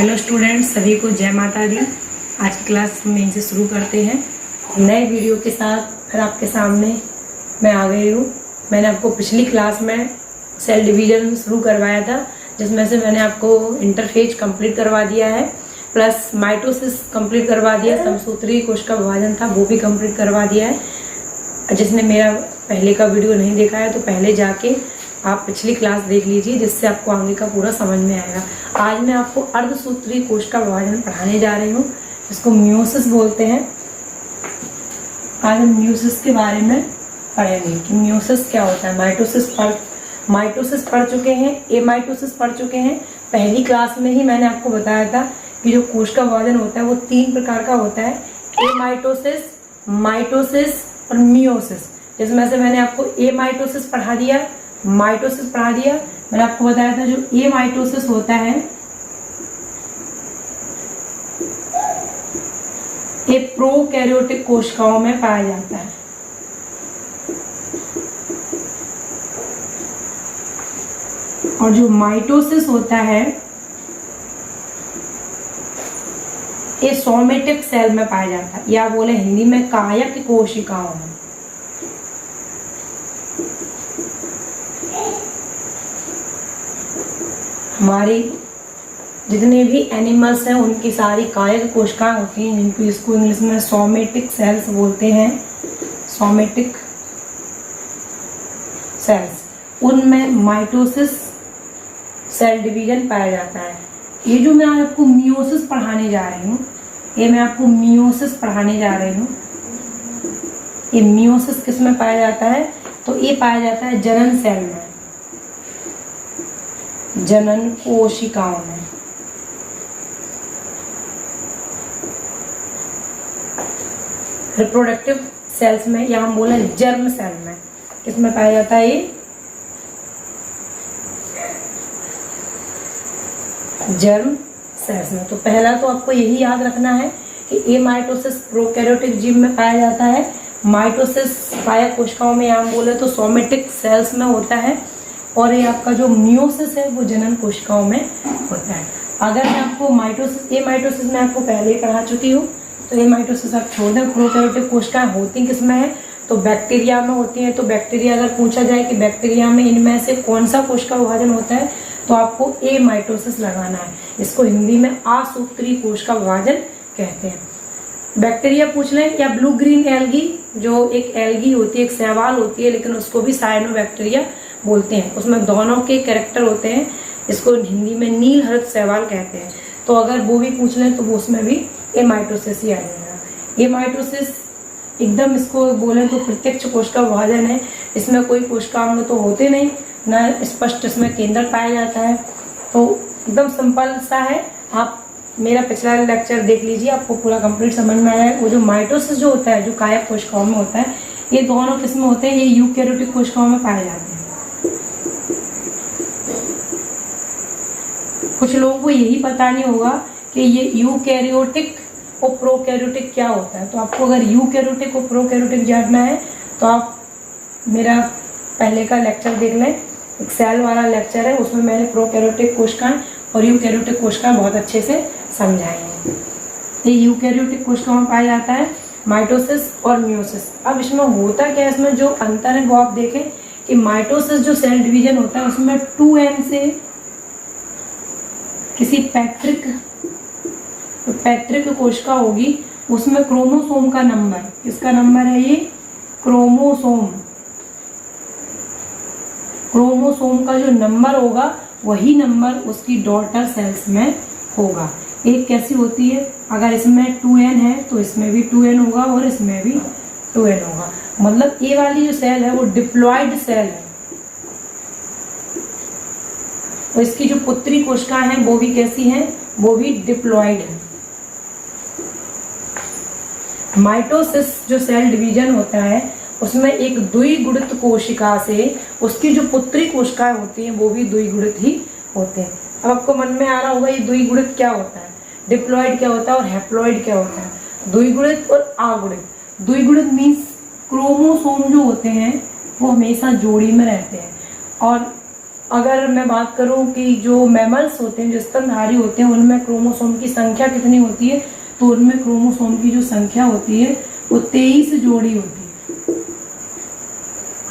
Hello students, सभी को जय माता दी। आज की क्लास में इनसे शुरू करते हैं नए वीडियो के साथ। फिर आपके सामने मैं आ गई हूँ। मैंने आपको पिछली क्लास में सेल डिवीजन शुरू करवाया था, जिसमें से मैंने आपको इंटरफेज कंप्लीट करवा दिया है, प्लस माइटोसिस कंप्लीट करवा दिया, समसूत्री कोशिका विभाजन था वो भी कंप्लीट करवा दिया है। जिसने मेरा पहले का वीडियो नहीं देखा है तो पहले जाके आप पिछली क्लास देख लीजिए, जिससे आपको आगे का पूरा समझ में आएगा। आज मैं आपको अर्धसूत्री कोशिका विभाजन पढ़ाने जा रही हूँ, इसको मियोसिस बोलते हैं। आज हम मियोसिस के बारे में पढ़ेंगे कि मियोसिस क्या होता है। माइटोसिस पढ़ चुके हैं, एमाइटोसिस पढ़ चुके हैं। पहली क्लास में ही मैंने आपको बताया था कि जो कोशिका विभाजन होता है वो 3 प्रकार का होता है, एमाइटोसिस, माइटोसिस और मियोसिस। जिसमें से मैंने आपको एमाइटोसिस पढ़ा दिया, माइटोसिस पढ़ा दिया। मैंने आपको बताया था जो एमाइटोसिस होता है ये प्रोकैरियोटिक कोशिकाओं में पाया जाता है। और जो माइटोसिस होता है ये सोमेटिक सेल में पाया जाता है, या बोले हिंदी में कायक कोशिकाओं में। हमारी जितने भी एनिमल्स हैं उनकी सारी कायक कोशिकाएं होती हैं, जिनको इसको इंग्लिश में सोमेटिक सेल्स बोलते हैं। सोमेटिक सेल्स, उनमें माइटोसिस सेल डिवीजन पाया जाता है। ये जो मैं आपको मियोसिस पढ़ाने जा रही हूँ, ये मियोसिस किस में पाया जाता है? तो ये पाया जाता है जनन सेल में, जनन कोशिकाओं में। रिप्रोडक्टिव सेल्स में, या हम बोले जर्म सेल में, किसमें पाया जाता है? ये जर्म सेल्स में। तो पहला तो आपको यही याद रखना है कि एमाइटोसिस प्रोकैरियोटिक जीव में पाया जाता है, माइटोसिस कायक कोशिकाओं में, या हम बोले तो सोमेटिक सेल्स में होता है, और ये आपका जो मियोसिस है वो जनन कोशिकाओं में होता है। अगर मैं आपको एमाइटोसिस में आपको पहले ही पढ़ा चुकी हूँ, तो एमाइटोसिस आप छोड़ दें। प्रोकैरियोटिक कोशिकाएं होती किसमें है? तो बैक्टीरिया में होती है। तो बैक्टीरिया, अगर पूछा जाए कि बैक्टीरिया में इनमें से कौन सा कोशिका विभाजन होता है, तो आपको एमाइटोसिस लगाना है। इसको हिंदी में असूत्री कोशिका विभाजन कहते हैं। बैक्टीरिया पूछ लें, या ब्लू ग्रीन एल्गी, जो एक एल्गी होती है, एक शैवाल होती है, लेकिन उसको भी साइनोबैक्टीरिया बोलते हैं। उसमें दोनों के कैरेक्टर होते हैं, इसको हिंदी में नील हरित शैवाल कहते हैं। तो अगर वो भी पूछ लें तो वो उसमें भी एमाइटोसिस ही आ जाएगा। एमाइटोसिस एकदम इसको बोलें तो प्रत्यक्ष कोशिका विभाजन है। इसमें कोई कोशिकांग तो होते नहीं, न स्पष्ट इसमें केंद्र पाया जाता है। तो एकदम सिंपल सा है। आप मेरा पिछला लेक्चर देख लीजिए, आपको पूरा कंप्लीट समझ में आया है। वो जो माइटोसिस जो होता है, जो कायक कोशिकाओं में होता है, ये दोनों किस्में होते हैं, ये यूकैरियोटिक कोशिकाओं में पाए जाते हैं। कुछ लोगों को यही पता नहीं होगा कि ये यूकैरियोटिक और प्रोकैरियोटिक क्या होता है। तो आपको अगर यूकैरियोटिक और प्रोकैरियोटिक जानना है तो आप मेरा पहले का लेक्चर देख लें, एक सेल वाला लेक्चर है, उसमें मैंने प्रोकैरियोटिक कोशिकाएं और यूकैरियोटिक कोशिकाएं बहुत अच्छे से समझाई हैं। ये यूकैरियोटिक कोशिकाओं में पाया जाता है माइटोसिस और मियोसिस। अब इसमें होता क्या है, इसमें जो अंतर है वो आप देखें कि माइटोसिस जो सेल डिवीजन होता है उसमें 2n से किसी पैतृक कोशिका होगी, उसमें क्रोमोसोम का नंबर, किसका नंबर है? ये क्रोमोसोम का जो नंबर होगा वही नंबर उसकी डॉटर सेल्स में होगा। एक कैसी होती है, अगर इसमें 2n है तो इसमें भी 2n होगा और इसमें भी 2n होगा। मतलब ये वाली जो सेल है वो डिप्लॉयड सेल है, और इसकी जो पुत्री कोशिकाएं हैं वो भी कैसी हैं? वो भी डिप्लॉयड है। माइटोसिस जो सेल डिवीजन होता है उसमें एक द्विगुणित कोशिका से उसकी जो पुत्री कोशिकाएं होती हैं वो भी द्विगुणित ही होते हैं। अब आपको मन में आ रहा होगा ये द्विगुणित क्या होता है, डिप्लॉयड क्या होता है और हैप्लॉयड क्या होता है। द्विगुणित और अगुणित, द्विगुणित मीन्स क्रोमोसोम जो होते हैं वो हमेशा जोड़ी में रहते हैं, और अगर मैं बात करूं कि जो मैमल्स होते हैं, जो स्तनधारी होते हैं, उनमें क्रोमोसोम की संख्या कितनी होती है, तो उनमें क्रोमोसोम की जो संख्या होती है वो 23 जोड़ी होती है।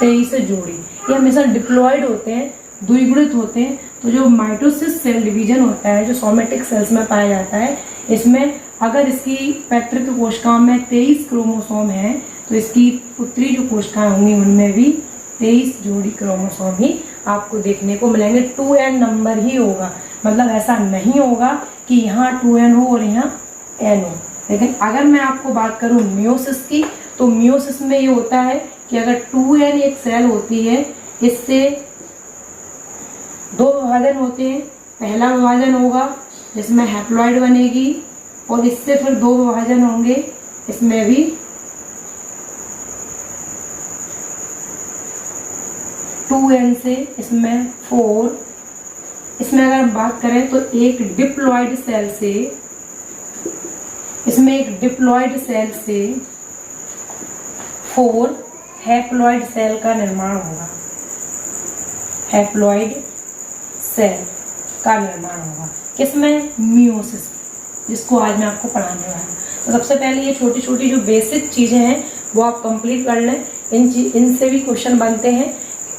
23 जोड़ी। ये हमेशा डिप्लॉयड होते हैं, द्विगुणित होते हैं। तो जो माइटोसिस सेल डिवीजन होता है, जो सोमेटिक सेल्स में पाया जाता है, इसमें अगर इसकी पैतृक कोशिकाओं में 23 क्रोमोसोम है, तो इसकी पुत्री जो कोशिकाएं होंगी उनमें भी 23 जोड़ी क्रोमोसोम ही आपको देखने को मिलेंगे। 2n नंबर ही होगा, मतलब ऐसा नहीं होगा कि यहाँ 2n हो और यहाँ n हो। लेकिन अगर मैं आपको बात करूँ मियोसिस की, तो मियोसिस में ये होता है कि अगर 2n एक सेल होती है, इससे 2 विभाजन होते हैं। पहला विभाजन होगा जिसमें हैप्लॉइड बनेगी, और इससे फिर 2 विभाजन होंगे, इसमें भी 2n से इसमें 4। इसमें अगर हम बात करें तो एक डिप्लॉइड सेल से, इसमें एक डिप्लॉइड सेल से 4 हैप्लॉइड सेल का निर्माण होगा। हैप्लॉइड सेल का निर्माण होगा किसमें? मियोसिस, जिसको आज मैं आपको पढ़ाने वाला हूँ। तो सबसे पहले ये छोटी छोटी जो बेसिक चीजें हैं वो आप कंप्लीट कर लें। इनसे भी क्वेश्चन बनते हैं।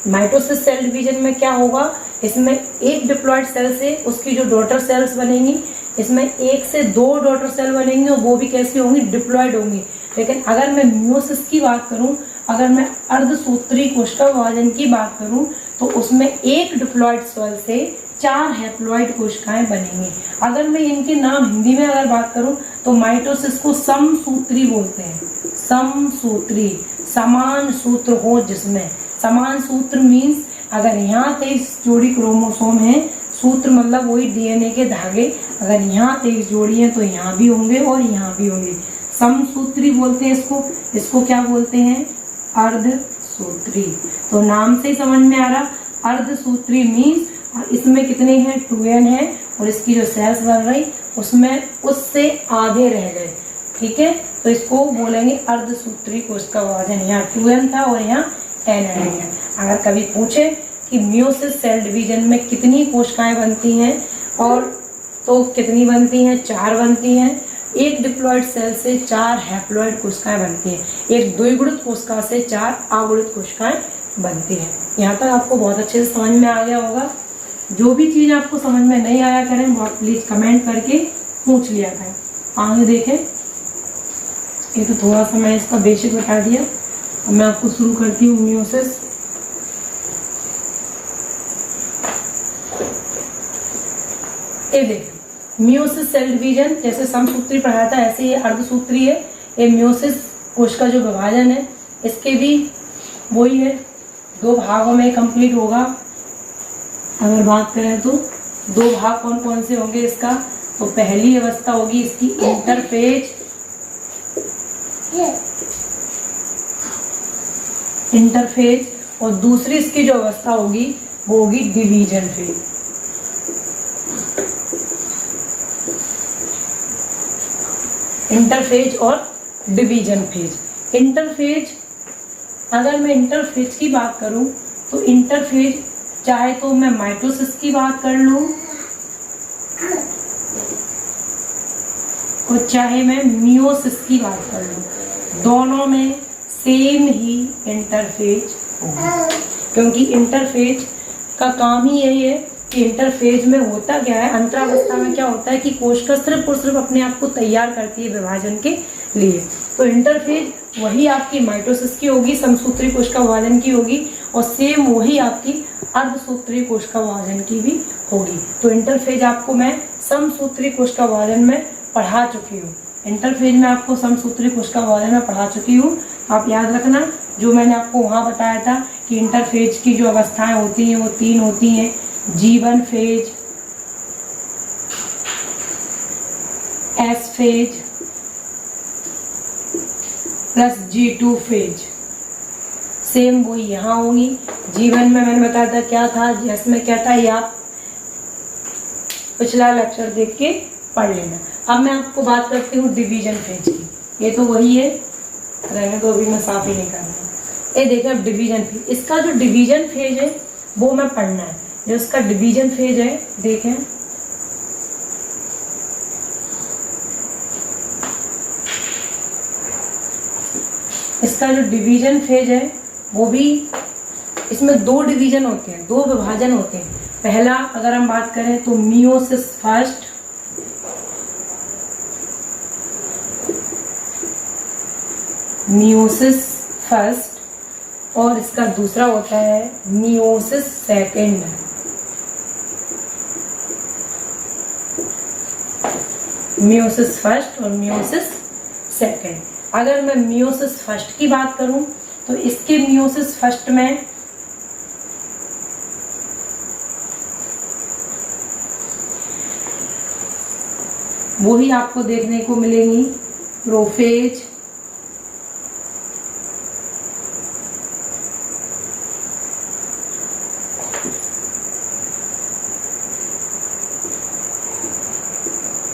माइटोसिस सेल डिवीजन में क्या होगा, इसमें एक डिप्लॉइड सेल से उसकी जो डॉटर सेल्स बनेंगी, इसमें 1 से 2 डॉटर सेल बनेंगी, और वो भी कैसी होंगी? डिप्लॉइड होंगी। लेकिन अगर मैं मियोसिस की बात करूं, अगर मैं अर्धसूत्री कोशिका विभाजन की बात करूं, तो उसमें एक डिप्लॉइड सेल से 4 हैप्लॉइड कोशिकाएं बनेंगी। अगर मैं इनके नाम हिंदी में अगर बात करूं, तो माइटोसिस को समसूत्री बोलते हैं। समसूत्री, समान सूत्र हो जिसमें। समान सूत्र मीन्स अगर यहाँ 23 जोड़ी क्रोमोसोम है, सूत्र मतलब वही डीएनए के धागे, अगर यहाँ 23 जोड़ी है तो यहाँ भी होंगे और यहाँ भी होंगे। समसूत्री बोलते हैं इसको। इसको क्या बोलते हैं? अर्धसूत्री। तो नाम से ही समझ में आ रहा, अर्धसूत्री मीन्स इसमें कितने हैं? 2n है, और इसकी जो सेल्स बन रही उसमें उससे आधे रह गए। ठीक है, तो इसको बोलेंगे अर्धसूत्री कोशिका विभाजन। यहाँ 2n था और यहाँ 10 है। अगर कभी पूछे कि मियोसिस सेल डिवीजन में कितनी कोशिकाएं बनती हैं, और तो कितनी बनती हैं? 4 बनती हैं। एक डिप्लॉइड सेल से 4 हैप्लॉइड कोशिकाएं बनती हैं। एक द्विगुणित कोशिका से 4 अगुणित कोशिकाएं बनती हैं। यहाँ तक आपको बहुत अच्छे से समझ में आ गया होगा। जो भी चीज आपको समझ में नहीं आया करें, वो आप प्लीज कमेंट करके पूछ लिया करें। आगे देखें, ये तो थोड़ा सा मैं इसका बेसिक बता दिया। अब मैं आपको शुरू करती हूँ मियोसिस। ये देखिए, मियोसिस सेल डिवीजन जैसे समसूत्री पढ़ाया था, ऐसे ये अर्धसूत्री है। ये मियोसिस कोश का जो विभाजन है, इसके भी वही है, 2 भागों में कंप्लीट होगा। अगर बात करें तो 2 भाग कौन कौन से होंगे इसका, तो पहली अवस्था होगी इसकी इंटरफेज, और दूसरी इसकी जो अवस्था होगी वो होगी डिवीजन फेज। इंटरफेज और डिवीजन फेज। इंटरफेज, अगर मैं इंटरफेज की बात करूं, तो इंटरफेज चाहे तो मैं माइटोसिस की बात कर लूं, और चाहे मैं मियोसिस की बात कर लूं, दोनों में सेम ही इंटरफेज होगा। क्योंकि इंटरफेज का काम ही यही है कि इंटरफेज में होता क्या है, अंतरावस्था में क्या होता है कि कोशिका सिर्फ और सिर्फ अपने आप को तैयार करती है विभाजन के लिए। तो इंटरफेज वही आपकी माइटोसिस की होगी, समसूत्री कोशिका विभाजन की होगी, और सेम वही आपकी अर्धसूत्री कोशिका विभाजन की भी होगी। तो इंटरफेज आपको मैं समसूत्री कोशिका विभाजन में पढ़ा चुकी हूँ। इंटरफेज में आपको समसूत्री कोशिका विभाजन में पढ़ा चुकी हूँ। आप याद रखना, जो मैंने आपको वहाँ बताया था कि इंटरफेज की जो अवस्थाएं होती हैं वो 3 होती हैं। G1 phase, S phase plus G2 phase. Same वही यहाँ होगी। G1 में मैंने बताया था क्या था, S में क्या था, ये आप पिछला लेक्चर देख के पढ़ लेना। अब मैं आपको बात करती हूँ डिवीजन फेज की। ये तो वही है, रहने तो अभी मैं साफ ही नहीं करना। ये देखिए अब डिवीजन फेज, इसका जो डिवीजन फेज है वो मैं पढ़ना है। जो इसका डिवीजन फेज है, देखें इसका जो डिवीजन फेज है वो भी, इसमें दो डिवीजन होते हैं, दो विभाजन होते हैं। पहला अगर हम बात करें तो मियोसिस फर्स्ट, मियोसिस फर्स्ट, और इसका दूसरा होता है मियोसिस सेकेंड। मियोसिस फर्स्ट और मियोसिस सेकेंड। अगर मैं मियोसिस फर्स्ट की बात करूं तो इसके मियोसिस फर्स्ट में वही आपको देखने को मिलेंगी प्रोफेज,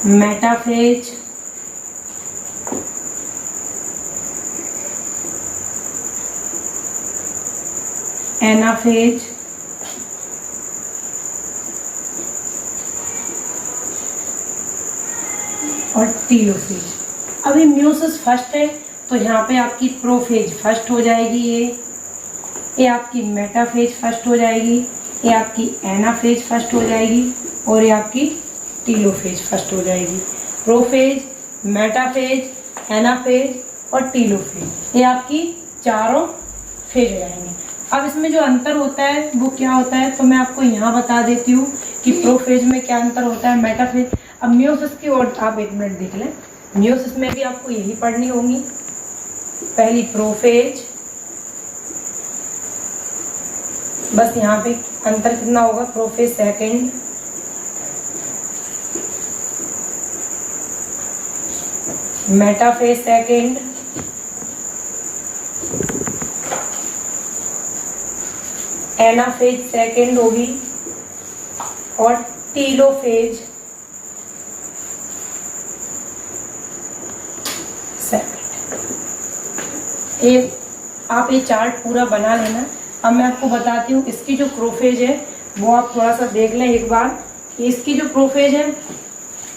मेटाफेज, एनाफेज और टीलोफेज। अभी मियोसिस फर्स्ट है तो यहाँ पे आपकी प्रोफेज फर्स्ट हो जाएगी, ये आपकी मेटाफेज फर्स्ट हो जाएगी, ये आपकी एनाफेज फर्स्ट हो जाएगी और ये आपकी टीलोफेज फर्स्ट हो जाएगी। प्रोफेज, मेटाफेज, एनाफेज और टीलोफेज, ये आपकी चारों फेज हो जाएंगे। अब इसमें जो अंतर होता है वो क्या होता है, तो मैं आपको यहाँ बता देती हूँ कि प्रोफेज में क्या अंतर होता है, मेटाफेज। अब मियोसिस की ओर आप एक मिनट देख लें, मियोसिस में भी आपको यही पढ़नी होगी। पहली प्रोफेज, बस यहाँ पे अंतर कितना होगा, prophase second, metaphase second, anaphase second होगी और टीलोफेज सेकेंड। आप ये चार्ट पूरा बना लेना। अब मैं आपको बताती हूँ इसकी जो प्रोफेज है वो आप थोड़ा सा देख लें एक बार कि इसकी जो प्रोफेज है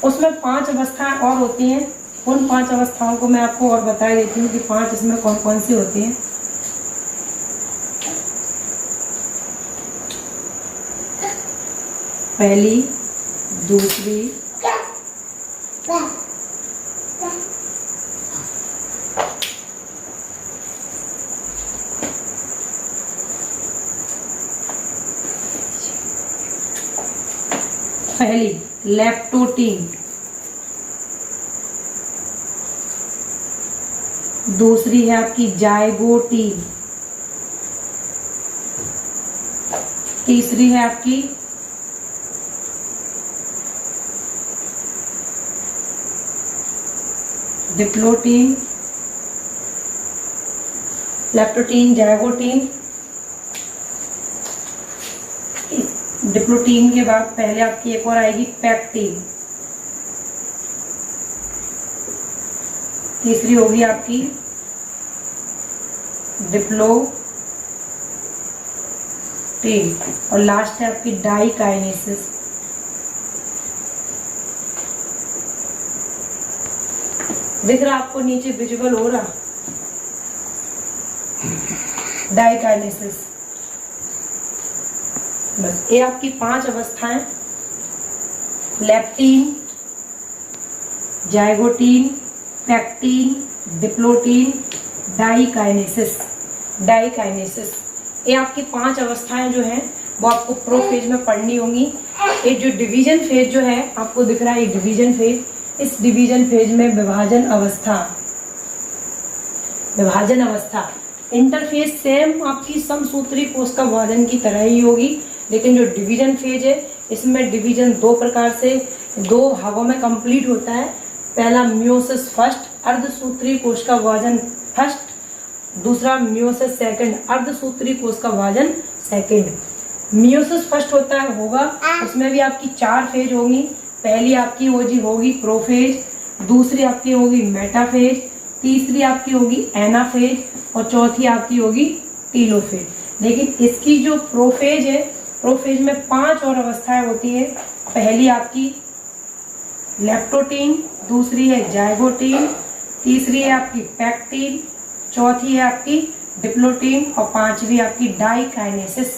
उसमें 5 अवस्थाएं और होती हैं। उन 5 अवस्थाओं को मैं आपको और बता देती हूँ कि 5 इसमें कौन कौन सी होती हैं। पहली, दूसरी, पहली लैप्टोटीन, दूसरी है आपकी जायगोटीन, तीसरी है आपकी डिप्लोटीन, लैप्टोटीन, जायगोटीन। डिप्लोटीन के बाद पहले आपकी एक और आएगी पैक्टीन, तीसरी होगी आपकी डिप्लोटीन और लास्ट है आपकी डाइकाइनेसिस। दिख रहा आपको नीचे विजुअल हो रहा, डाइकाइनेसिस। बस ये आपकी 5 अवस्थाएं, लैप्टीन, जायगोटीन, पैक्टीन, डिप्लोटीन, डाइकाइनेसिस। डाइकाइनेसिस ये आपकी 5 अवस्थाएं जो हैं वो आपको प्रोफेज में पढ़नी होंगी। ये जो डिवीजन फेज जो है आपको दिख रहा है, ये डिवीजन फेज, इस डिवीजन फेज में विभाजन अवस्था इंटरफेज सेम आपकी समसूत्री कोशिका विभाजन की तरह ही होगी, लेकिन जो डिवीजन फेज है इसमें डिवीजन 2 प्रकार से 2 भागों में कंप्लीट होता है। पहला मियोसिस फर्स्ट, अर्धसूत्री कोशिका विभाजन फर्स्ट, दूसरा मियोसिस सेकंड, अर्धसूत्री कोशिका विभाजन सेकंड। मियोसिस फर्स्ट होगा उसमें भी आपकी 4 फेज होंगी। पहली आपकी होगी प्रोफेज, दूसरी आपकी होगी मेटाफेज, तीसरी आपकी होगी एनाफेज और चौथी आपकी होगी टीलोफेज। लेकिन इसकी जो प्रोफेज है प्रोफेज में 5 और अवस्थाएं होती है। पहली आपकी लेप्टोटीन, दूसरी है जाइगोटीन, तीसरी है आपकी पैक्टीन, चौथी है आपकी डिप्लोटीन और पांचवी आपकी डाइकाइनेसिस।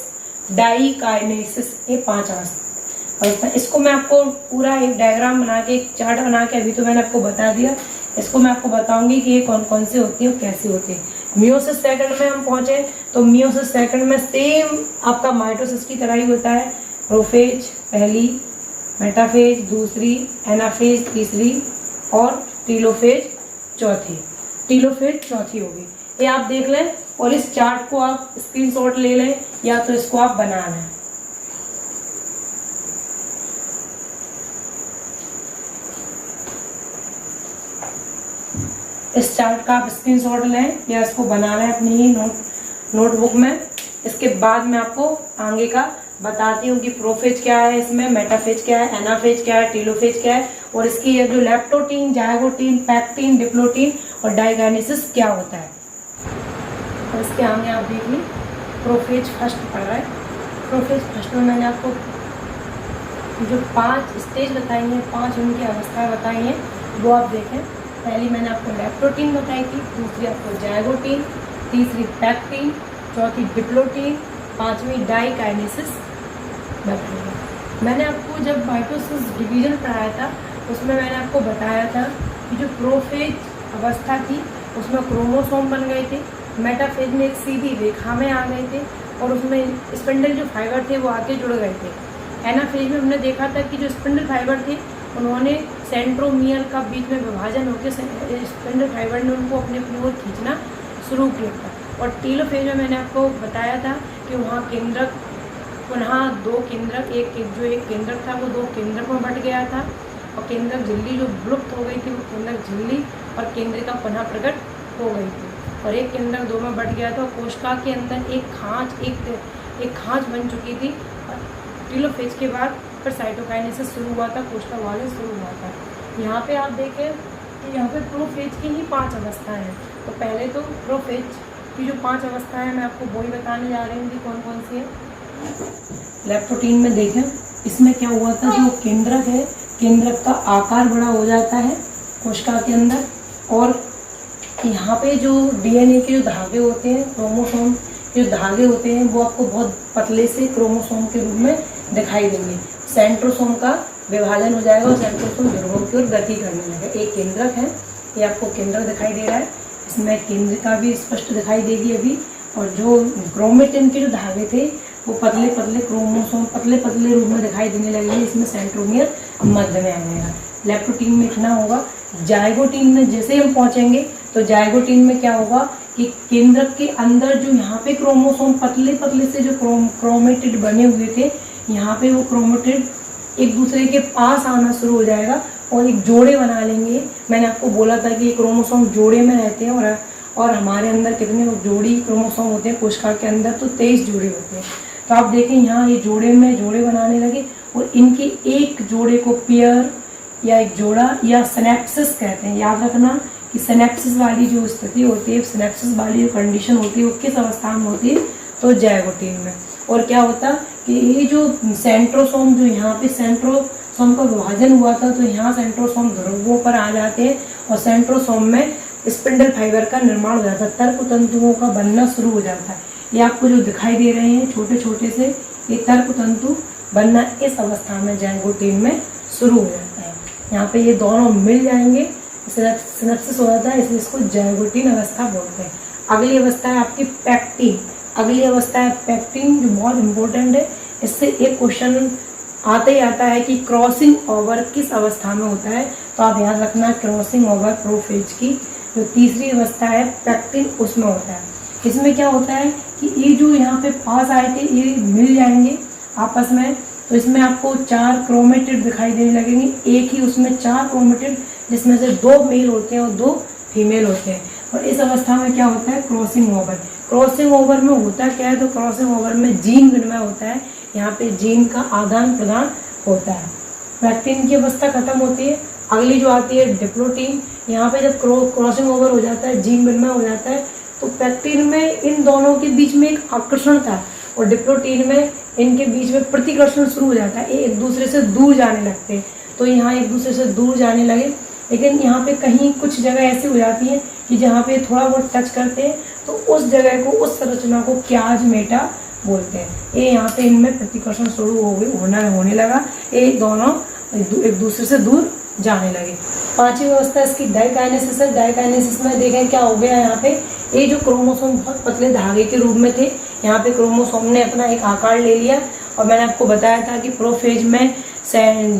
ये 5 अवस्था। इसको मैं आपको पूरा एक डायग्राम बना के, एक चार्ट बना के, अभी तो मैंने आपको बता दिया, इसको मैं आपको बताऊंगी कि ये कौन कौन सी होती है और कैसी होती है। मियोसिस सेकंड में हम पहुंचे तो मियोसिस सेकंड में सेम आपका माइटोसिस की तरह ही होता है। प्रोफेज पहली, मेटाफेज दूसरी, एनाफेज तीसरी और टीलोफेज चौथी होगी। ये आप देख लें और इस चार्ट को आप स्क्रीनशॉट ले लें या तो इसको आप बना लें। इस चार्ट का आप स्क्रीनशॉट लें या इसको बना लें अपनी ही नोटबुक में। इसके बाद मैं आपको आगे का बताती हूँ कि प्रोफेज क्या है, इसमें मेटाफेज क्या है, एनाफेज क्या है, टीलोफेज क्या है और इसकी ये जो लेप्टोटीन, जाइगोटीन, पैक्टीन, डिप्लोटीन और डाइकाइनेसिस क्या होता है। और इसके आगे आप देखिए प्रोफेज फर्स्ट पढ़ रहा है। प्रोफेज फर्स्ट में मैंने आपको जो 5 स्टेज बताई हैं, 5 उनकी अवस्थाएं बताई हैं, वो आप देखें। पहली मैंने आपको लेप्टोटीन बताई थी, दूसरी आपको जाइगोटीन, तीसरी पैक्टीन, चौथी डिप्लोटीन, पांचवी डाइकाइनेसिस बताई। मैंने आपको जब माइटोसिस डिवीजन पढ़ाया था उसमें मैंने आपको बताया था कि जो प्रोफेज अवस्था थी उसमें क्रोमोसोम बन गए थे, मेटाफेज में एक सीधी रेखा में आ गए थे और उसमें स्पिंडल जो फाइबर थे वो आके जुड़ गए थे। एनाफेज में हमने देखा था कि जो स्पिंडल फाइबर थे उन्होंने सेंट्रोमियर का बीच में विभाजन होकर स्पिंडल फाइबर ने उनको अपने ओर खींचना शुरू किया था। और टीलोफेज में मैंने आपको बताया था कि वहाँ केंद्रक पुनः 2 केंद्रक, एक केंद्रक था वो 2 केंद्रक में बट गया था और केंद्रक झिल्ली जो विलुप्त हो गई थी वो केंद्रक झिल्ली और केंद्रिका पुनः प्रकट हो गई थी और एक केंद्रक 2 में बट गया था। कोशिका के अंदर एक खांच बन चुकी थी। टीलोफेज के बाद फिर साइटोकाइनेसिस शुरू हुआ था, कोशिका वाले शुरू हुआ था। यहाँ पे आप देखें कि यहाँ पे प्रोफेज की ही 5 अवस्थाएं हैं। तो पहले तो प्रोफेज की जो 5 अवस्थाएं हैं मैं आपको वही बताने जा रही हूँ कि कौन कौन सी है। लेप्टोटीन में देखें इसमें क्या हुआ था, जो केंद्रक है केंद्रक का आकार बड़ा हो जाता है कोशिका के अंदर और यहाँ पे जो डीएनए के जो धागे होते हैं, क्रोमोसोम के जो धागे होते हैं वो आपको बहुत पतले से क्रोमोसोम के रूप में दिखाई देंगे। सेंट्रोसोम का विभाजन हो जाएगा और सेंट्रोसोम ध्रुवों की ओर गति करने लगेगा। एक केंद्रक है, ये आपको केंद्रक दिखाई दे रहा है, इसमें केंद्रिका भी स्पष्ट दिखाई देगी अभी। और जो क्रोमेटिन के जो धागे थे वो पतले पतले क्रोमोसोम पतले रूप में दिखाई देने लगेंगे। इसमें सेंट्रोमियर मध्य में आ जाएगा। लेप्टोटीन में इतना होगा। जाइगोटीन में जैसे हम पहुंचेंगे तो जाइगोटीन में क्या होगा कि केंद्रक के अंदर जो यहाँ पे क्रोमोसोम पतले से जो क्रोमेटिड बने हुए थे, यहाँ पे वो क्रोमेटिड एक दूसरे के पास आना शुरू हो जाएगा और एक जोड़े बना लेंगे। मैंने आपको बोला था कि ये क्रोमोसोम जोड़े में रहते हैं और हमारे अंदर कितने जोड़ी क्रोमोसोम होते हैं कोशिका के अंदर, तो 23 जोड़े होते हैं। तो आप देखें यहाँ ये जोड़े बनाने लगे और इनके एक जोड़े को पेयर या एक जोड़ा या सिनेप्सिस कहते हैं। याद रखना कि सिनेप्सिस वाली जो स्थिति होती है, सिनेप्सिस वाली जो कंडीशन होती है वो किस अवस्था में होती है, तो जाइगोटीन में। और क्या होता कि ये जो सेंट्रोसोम, जो यहाँ पे सेंट्रोसोम का विभाजन हुआ था तो यहाँ सेंट्रोसोम ध्रुवों पर आ जाते हैं और सेंट्रोसोम में स्पिंडल फाइबर का निर्माण हो जाता है, तर्क तंतुओं का बनना शुरू हो जाता है। ये आपको जो दिखाई दे रहे हैं छोटे छोटे से, ये तर्क तंतु बनना इस अवस्था में जाइगोटीन में शुरू हो जाता है। यहाँ पे ये दोनों मिल जाएंगे, सिनेप्सिस हो जाता है, इसलिए इसको जाइगोटीन अवस्था बोलते हैं। अगली अवस्था है आपकी पैक्टीन। जो बहुत इंपॉर्टेंट है। इससे एक क्वेश्चन आता ही आता है कि क्रॉसिंग ओवर किस अवस्था में होता है, तो आप याद रखना क्रॉसिंग ओवर प्रोफेज की जो तीसरी अवस्था है पैक्टीन, उसमें होता है। इसमें क्या होता है कि ये जो यहाँ पे पास आए थे ये मिल जाएंगे आपस में, तो इसमें आपको 4 क्रोमेटिड दिखाई देने लगेंगे। एक ही उसमें 4 क्रोमेटिड, जिसमें से 2 मेल होते हैं और 2 फीमेल होते हैं। और इस अवस्था में क्या होता है, क्रॉसिंग ओवर में होता क्या है, तो क्रॉसिंग ओवर में जीन विनिमय होता है। यहाँ पे जीन का आदान प्रदान होता है। पैक्टीन की अवस्था खत्म होती है, अगली जो आती है डिप्लोटीन। यहाँ पे जब क्रॉसिंग ओवर हो जाता है, जीन विनिमय हो जाता है, तो पैक्टीन में इन दोनों के बीच में एक आकर्षण था, और डिप्लोटीन में इनके बीच में प्रतिकर्षण शुरू हो जाता है, ये एक दूसरे से दूर जाने लगते हैं। तो यहाँ एक दूसरे से दूर जाने लगे, लेकिन यहाँ पे कहीं कुछ जगह ऐसी हो जाती है कि जहाँ पे थोड़ा बहुत टच करते हैं तो उस जगह को, उस संरचना को क्याज मेटा बोलते हैं। ये यहाँ पे इनमें प्रतिकर्षण शुरू होने लगा, ये दोनों एक दूसरे से दूर जाने लगे। पांचवी व्यवस्था इसकी डाइकाइनेसिस है। डाइकाइनेसिस में देखें क्या हो गया, यहाँ पे ये जो क्रोमोसोम बहुत पतले धागे के रूप में थे, यहाँ पे क्रोमोसोम ने अपना एक आकार ले लिया। और मैंने आपको बताया था कि प्रोफेज में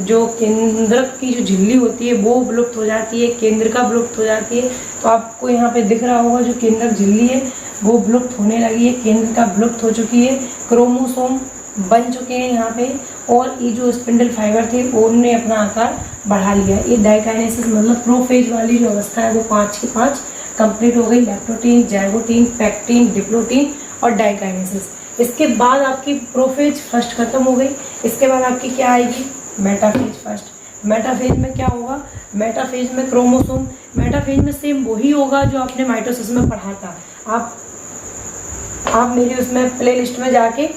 जो केंद्रक की जो झिल्ली होती है वो विलुप्त हो जाती है, केंद्रिका विलुप्त हो जाती है। तो आपको यहाँ पे दिख रहा होगा जो केंद्रक झिल्ली है वो विलुप्त होने लगी है, केंद्रिका विलुप्त हो चुकी है, क्रोमोसोम बन चुके हैं यहाँ पे, और ये जो स्पिंडल फाइबर थे उन्होंने अपना आकार बढ़ा लिया। ये डाइकाइनेसिस मतलब प्रोफेज वाली जो अवस्था है वो 5 की 5 कंप्लीट हो गई। लैक्टोटीन, जाइगोटीन, पैक्टीन, डिप्लोटीन और डाइकाइनेसिस। इसके बाद आपकी प्रोफेज फर्स्ट खत्म हो गई। इसके बाद आपकी क्या आएगी, मेटाफेज फर्स्ट। मेटाफेज में क्या होगा, मेटाफेज में क्रोमोसोम, मेटाफेज में सेम वही होगा जो आपने माइटोसिस में पढ़ा था। आप मेरी उसमें प्ले लिस्ट में जाके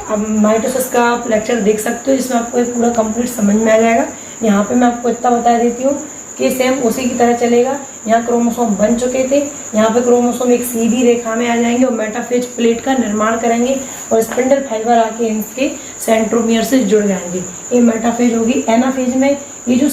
अब माइटोसिस का आप लेक्चर देख सकते हो, जिसमें आपको ये पूरा कंप्लीट समझ में आ जाएगा। यहाँ पे मैं आपको इतना बता देती हूँ कि सेम उसी की तरह चलेगा। यहाँ क्रोमोसोम बन चुके थे, यहाँ पे क्रोमोसोम एक सीधी रेखा में आ जाएंगे और मेटाफेज प्लेट का निर्माण करेंगे और स्पिंडल फाइबर आके इनके सेंट्रोमियर से जुड़ जाएंगे। ये मेटाफेज होगी। एनाफेज में ये जो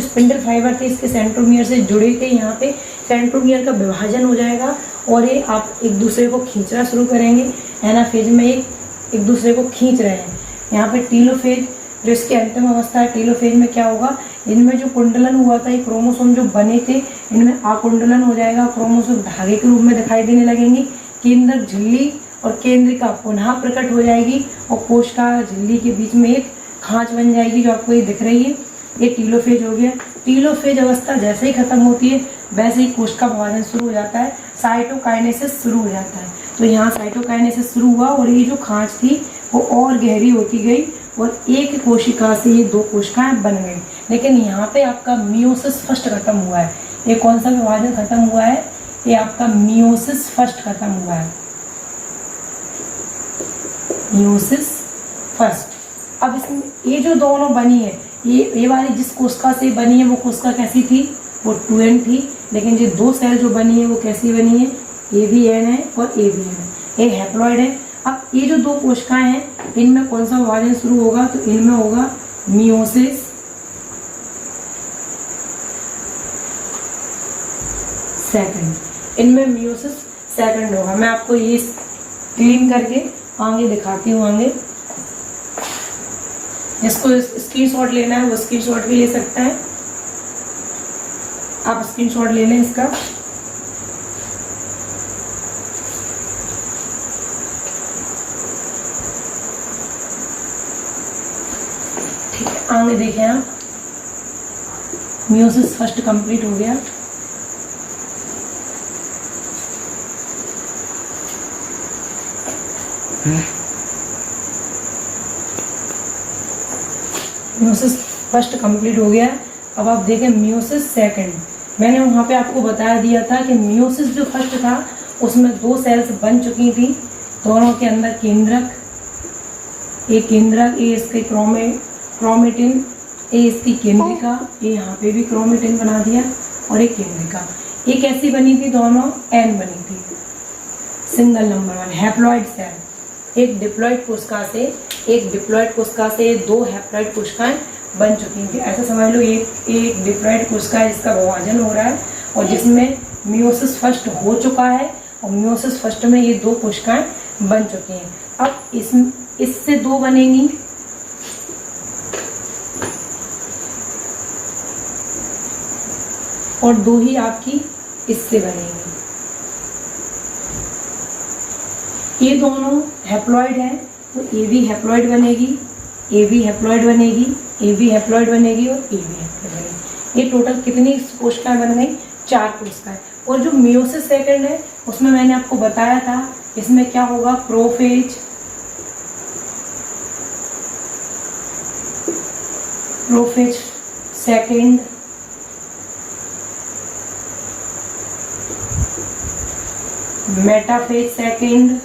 स्पिंडल फाइबर थे इसके सेंट्रोमियर से जुड़े थे, यहाँ पे सेंट्रोमियर का विभाजन हो जाएगा और ये आप एक दूसरे को खींचना शुरू करेंगे। एनाफेज में एक दूसरे को खींच रहे हैं। यहाँ पे टीलोफेज जो इसकी अंतिम अवस्था है, टीलोफेज में क्या होगा, इनमें जो कुंडलन हुआ था, ये क्रोमोसोम जो बने थे इनमें आकुंडलन हो जाएगा, क्रोमोसोम धागे के रूप में दिखाई देने लगेंगे। केंद्रक झिल्ली और केंद्रिका पुनः प्रकट हो जाएगी और कोशिका झिल्ली के बीच में एक खांच बन जाएगी जो आपको ये दिख रही है। ये टीलोफेज हो गया। टीलोफेज अवस्था जैसे ही खत्म होती है वैसे ही कोशिका विभाजन शुरू हो जाता है, साइटोकाइनेसिस शुरू हो जाता है। तो यहाँ साइटोकाइनेसिस शुरू हुआ और ये जो खांच थी वो और गहरी होती गई और एक कोशिका से ये 2 कोशिकाएं बन गई। लेकिन यहाँ पे आपका मियोसिस फर्स्ट खत्म हुआ है। ये कौन सा विभाजन खत्म हुआ है, ये आपका मियोसिस फर्स्ट खत्म हुआ है, मियोसिस फर्स्ट। अब इसमें ये जो दोनों बनी है, ये वाली जिस कोशिका से बनी है वो कोशिका कैसी थी, वो 2n थी। लेकिन ये 2 सेल जो बनी है वो कैसी बनी है, AVN है और AVN है, ये हैप्लॉइड है। अब ये जो 2 कोशिकाएं हैं इनमें कौन सा विभाजन शुरू होगा, तो इनमें होगा मियोसिस सेकंड। इनमें मियोसिस सेकंड होगा। मैं आपको ये क्लीन करके आगे दिखाती हूँ। आगे जिसको स्क्रीनशॉट लेना है वो स्क्रीनशॉट भी ले सकता है। आप स्क्रीनशॉट ले लें इसका। ठीक है, आगे देखें आप, मियोसिस फर्स्ट कंप्लीट हो गया। मियोसिस फर्स्ट कंप्लीट हो गया। अब आप देखें मियोसिस सेकंड। मैंने वहाँ पे आपको बता दिया था कि मियोसिस जो फर्स्ट था उसमें 2 सेल्स बन चुकी थी, दोनों के अंदर केंद्रक, एक केंद्रक, ये इसके क्रोमेटिन, ये इसकी केंद्रिका, ये यहाँ पे भी क्रोमेटिन बना दिया और एक केंद्रिका। ये कैसी बनी थी, दोनों N बनी थी, सिंगल नंबर 1 हैप्लॉइड सेल। एक डिप्लॉइड कोशिका से 2 हैप्लॉइड कोशिकाएं बन चुकी थी। ऐसा समझ लो एक डिप्लॉइड कोशिका है जिसका विभाजन हो रहा है और जिसमें मियोसिस फर्स्ट हो चुका है और मियोसिस फर्स्ट में ये 2 कोशिकाएं बन चुकी हैं। अब इससे 2 बनेंगी और 2 ही आपकी इससे बनेंगी। ये दोनों हैप्लॉइड है तो ए भी हैप्लॉइड बनेगी, ए भी हैप्लॉइड बनेगी, ए भी हैप्लॉइड बनेगी और ए भी हैप्लॉइड बनेगी। ये टोटल कितनी कोशिकाएं बन गई, 4 कोशिकाएं। और जो मियोसिस सेकंड है उसमें मैंने आपको बताया था इसमें क्या होगा, prophase second, metaphase second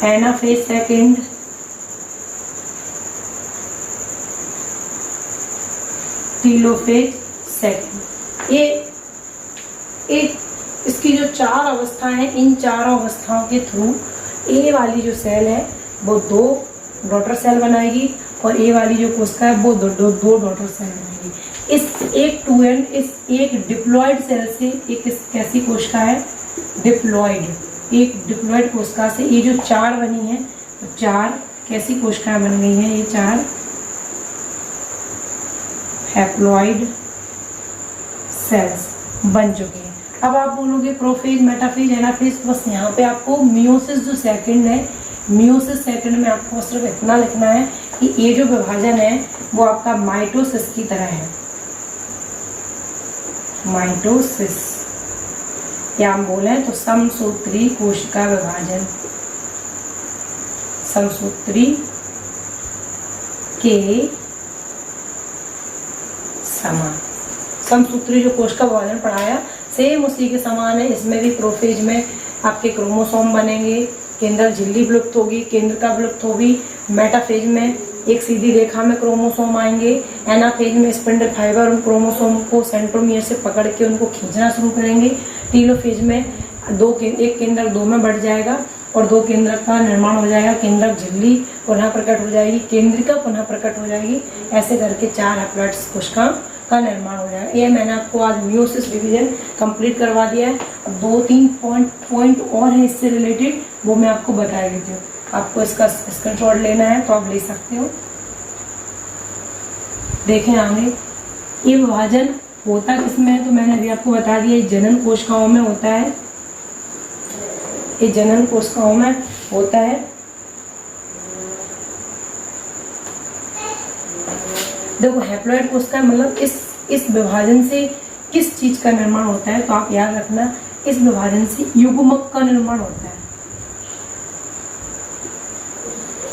anaphase second, telophase second. ये एक इसकी जो 4 अवस्थाएं हैं, इन चारों अवस्थाओं के थ्रू ए वाली जो सेल है वो 2 डॉटर सेल बनाएगी और ए वाली जो कोशिका है वो 2 डॉटर सेल बनाएगी। इस एक 2n इस एक डिप्लॉयड सेल से एक कैसी कोशिका है, डिप्लॉयड, एक डिप्लॉयड कोशिका से ये जो 4 बनी है, तो 4 कैसी कोशिकाएं बन गई हैं, ये 4 हैप्लॉयड सेल्स बन चुके हैं। अब आप बोलोगे प्रोफेज, मेटाफेज, एनाफेज, बस यहाँ पे आपको मियोसिस जो सेकंड है, मियोसिस सेकंड में आपको सिर्फ इतना लिखना है कि ये जो विभाजन है वो आपका माइटोसिस की तरह है। माइटोसिस या हम बोले तो समसूत्री कोशिका विभाजन, समसूत्री के समान। समसूत्री जो कोशिका विभाजन पढ़ाया सेम उसी के समान है। इसमें भी प्रोफेज में आपके क्रोमोसोम बनेंगे, केंद्रक झिल्ली विलुप्त होगी, केंद्रिका विलुप्त होगी। मेटाफेज में एक सीधी रेखा में क्रोमोसोम आएंगे। एनाफेज में स्पिंडल फाइबर उन क्रोमोसोम को सेंट्रोमियर से पकड़ के उनको खींचना शुरू करेंगे। टीलोफेज में एक केंद्रक 2 में बढ़ जाएगा और 2 केंद्रक का निर्माण हो जाएगा। केंद्रक झिल्ली पुनः प्रकट हो जाएगी, केंद्रिका पुनः प्रकट हो जाएगी। ऐसे करके 4 हैप्लॉइड कोशिका का निर्माण हो जाएगा। ये मैंने आपको आज मियोसिस डिवीजन कंप्लीट करवा दिया है। अब 2-3 पॉइंट और है इससे रिलेटेड, वो मैं आपको बता देती हूँ। आपको इसका स्क्रीनशॉट लेना है तो आप ले सकते हो। देखें आगे, ये विभाजन होता किसमें है, तो मैंने अभी आपको बता दिया, ये जनन कोशिकाओं में होता है। ये जनन कोशिकाओं में होता है। देखो हैप्लॉइड कोशिका मतलब इस विभाजन से किस चीज का निर्माण होता है, तो आप याद रखना इस विभाजन से युग्मक का निर्माण होता है।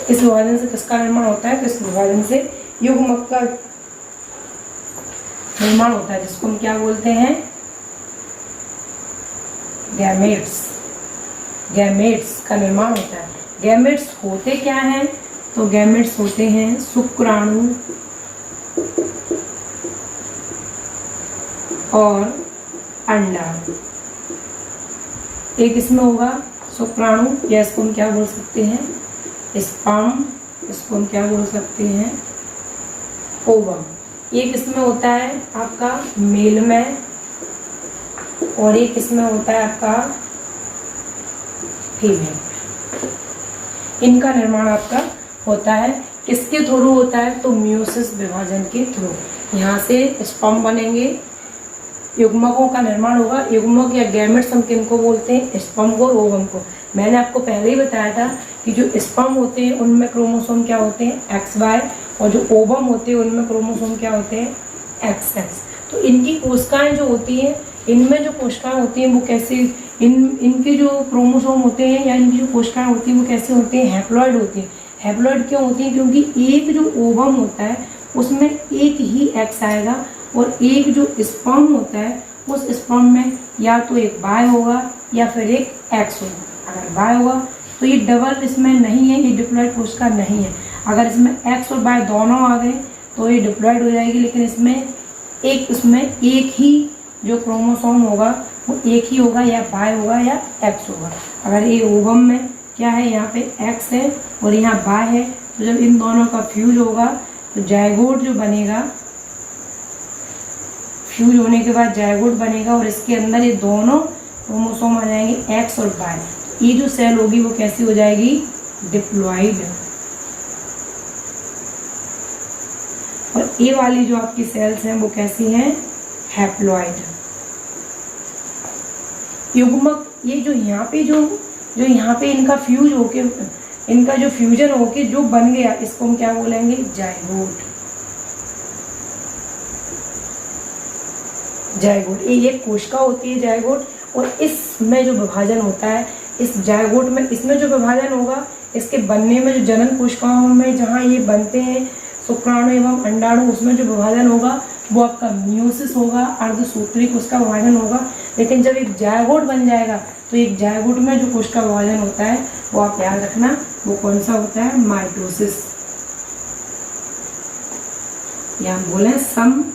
इस विभाजन से किसका निर्माण होता है, तो इस विभाजन से युग्मक का निर्माण होता है, जिसको हम क्या बोलते हैं, गैमेट्स। गैमेट्स का निर्माण होता है। गैमेट्स होते क्या हैं, तो गैमेट्स होते हैं शुक्राणु और अंडाणु। एक इसमें होगा शुक्राणु, या इसको हम क्या बोल सकते हैं, स्पर्म, इसको हम क्या बोल सकते हैं, ओवम। एक इसमें होता है आपका मेल में और एक इसमें होता है आपका फीमेल। इनका निर्माण आपका होता है किसके थ्रू होता है, तो मियोसिस विभाजन के थ्रू। यहाँ से स्पर्म बनेंगे, युग्मकों का निर्माण होगा। युग्मक या गैमेट्स हम किनको बोलते हैं, स्पर्म को और ओवम को। मैंने आपको पहले ही बताया था कि जो स्पर्म होते हैं उनमें क्रोमोसोम क्या होते हैं, XY, और जो ओवम होते हैं उनमें क्रोमोसोम क्या होते हैं, XX। तो इनकी कोशिकाएं जो होती हैं, इनमें जो कोशिकाएं होती हैं वो कैसे, इनके जो क्रोमोसोम होते हैं या इनकी जो कोशिकाएं होती हैं वो कैसे होती हैं, हैप्लॉइड होती हैं। हैप्लॉइड क्यों होती हैं, क्योंकि एक जो ओवम होता है उसमें एक ही X आएगा और एक जो स्पर्म होता है उस स्पर्म में या तो एक Y होगा या फिर एक X होगा। अगर Y होगा तो ये डबल इसमें नहीं है, ये डिप्लॉइड कोशिका नहीं है। अगर इसमें X और Y दोनों आ गए तो ये डिप्लॉइड हो जाएगी, लेकिन इसमें एक ही जो क्रोमोसोम होगा वो एक ही होगा, या Y होगा या X होगा। अगर ये ओवम में क्या है, यहाँ पे X है और यहाँ Y है, तो जब इन दोनों का फ्यूज होगा तो जायगोट जो बनेगा, फ्यूज होने के बाद जायगोट बनेगा और इसके अंदर ये दोनों क्रोमोसोम आ जाएंगे X और Y। ये जो सेल होगी वो कैसी हो जाएगी, डिप्लॉइड। और ये वाली जो आपकी सेल्स हैं वो कैसी हैं, हैप्लॉइड। युग्मक, ये जो यहाँ पे इनका फ्यूज होके, इनका जो फ्यूजन होके जो बन गया, इसको हम क्या बोलेंगे, जायगोट। जायगोट ये कोशिका होती है जायगोट, और इसमें जो विभाजन होता है, इस जायगोट में, इसमें जो विभाजन होगा, इसके बनने में जो जनन कोशिकाओं में जहाँ ये बनते हैं शुक्राणु एवं अंडाणु, उसमें जो विभाजन होगा वो आपका म्यूसिस होगा, अर्धसूत्री कोशिका विभाजन होगा। लेकिन जब एक जायगोट बन जाएगा तो एक जायगोट में जो कोशिका विभाजन होता है वो आप याद रखना, वो कौन सा होता है, माइटोसिस, या हम बोले समसूत्री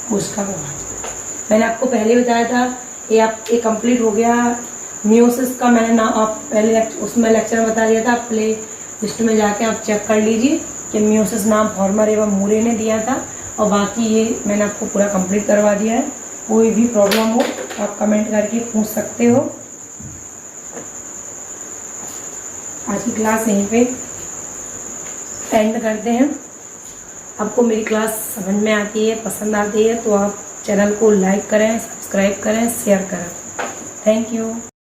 कोशिका विभाजन। मैंने आपको पहले बताया था ये कंप्लीट हो गया मियोसिस का, मैंने ना आप पहले उसमें लेक्चर में बता दिया था, आप प्ले लिस्ट में जाके आप चेक कर लीजिए कि मियोसिस नाम फॉर्मर एवं मूरे ने दिया था, और बाकी ये मैंने आपको पूरा कंप्लीट करवा दिया है। कोई भी प्रॉब्लम हो आप कमेंट करके पूछ सकते हो। आज की क्लास यहीं पे एंड करते हैं। आपको मेरी क्लास समझ में आती है, पसंद आती है तो आप चैनल को लाइक करें, सब्सक्राइब करें, शेयर करें। Thank you.